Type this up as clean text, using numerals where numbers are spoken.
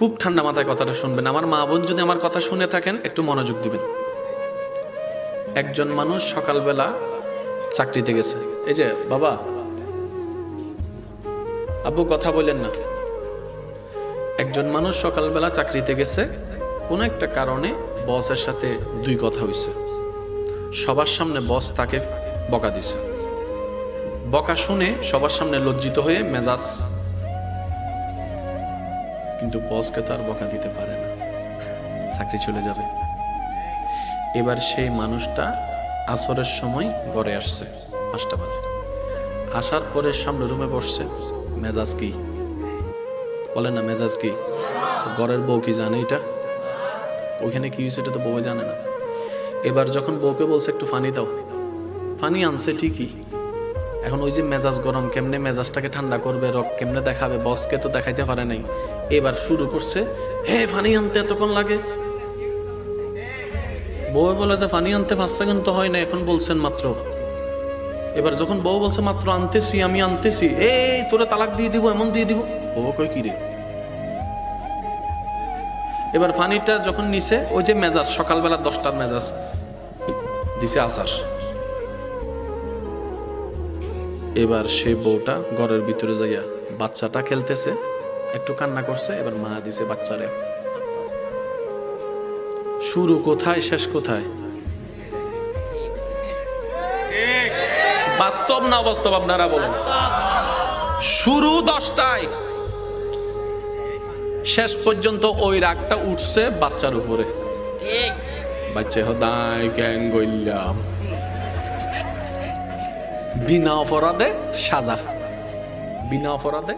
খুব ঠান্ডা মাথায় কথাটা শুনবেন। আমার মা বোন যদি আমার কথা শুনে থাকেন একটু মনোযোগ দিবেন। একজন মানুষ সকালবেলা চাকরিতে গেছে। এই যে বাবা, আব্বু কথা বলেন না। একজন মানুষ সকালবেলা চাকরিতে গেছে, কোনো একটা কারণে বসের সাথে দুই কথা হইছে। সবার সামনে বস তাকে বকা দিছে। বকা শুনে সবার সামনে লজ্জিত হয়ে মেজাজ, কিন্তু বসকে তো আর বকা দিতে পারে না, চাকরি চলে যাবে। এবার সেই মানুষটা আসরের সময় ঘরে আসছে 5টা বাজে। আসার পরে সামনে রুমে বসছে। মেজাজ কি বলেন না, মেজাজ কি? ঘরের বউ কি জানে এটা? ওইখানে কি হয়েছে এটা তো বউ জানে না। এবার যখন বউকে বলছে একটু পানি দাও, পানি আনছে ঠিকই। এখন ওই যে মেজাজ গরম, কেমনে মেজাজটাকে ঠান্ডা করবে, রক কেমনে দেখাবে, বসকে তো দেখাইতে পারে নাই। এবার শুরু করছে, হে পানি আনতে এতক্ষণ লাগে। বউ বলে যে পানি আনতে 5 সেকেন্ড তো হয় না, এখন বলছেন মাত্র। এবার যখন বউ বলছে মাত্র আনতেছি, আমি আনতেছি, এই তোরে তালাক দিয়ে দিব, এমন দিয়ে দিব। বউ কই কি রে? এবার পানিটা যখন নিছে, ওই যে মেজাজ সকালবেলা 10টার মেজাজ দিছে আসার। এবার সে বউটা ঘরের ভিতরে যাইয়া বাচ্চাটা খেলতেছে, একটু কান্না করছে। এবার মা দিছে বাচ্চারে। শুরু কোথায় শেষ কোথায়? বাস্তব না অবাস্তব আপনারা বলেন? শুরু 10টায়, শেষ পর্যন্ত ওই রাগটা উঠছে বাচ্চার উপরে। বাচ্চা হদায় গ্যাং গইলাম, বিনা অপরাধে সাজা, বিনা অপরাধে